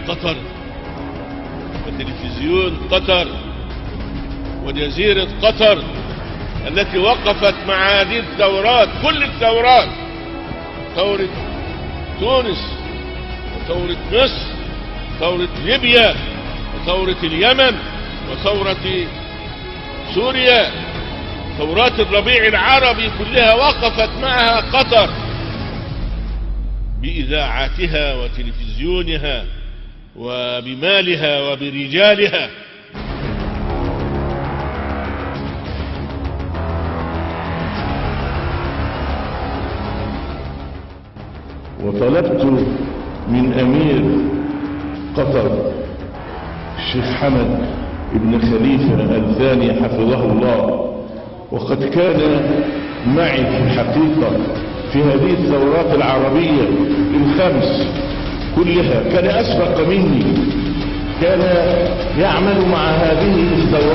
قطر وتلفزيون قطر وجزيرة قطر التي وقفت مع هذه الثورات، كل الثورات، ثورة تونس وثورة مصر وثورة ليبيا وثورة اليمن وثورة سوريا، ثورات الربيع العربي كلها وقفت معها قطر بإذاعاتها وتلفزيونها وبمالها وبرجالها. وطلبت من أمير قطر الشيخ حمد بن خليفة الثاني حفظه الله، وقد كان معي في الحقيقة في هذه الثورات العربية الخمس كلها، كان أسبق مني، كان يعمل مع هذه الثورات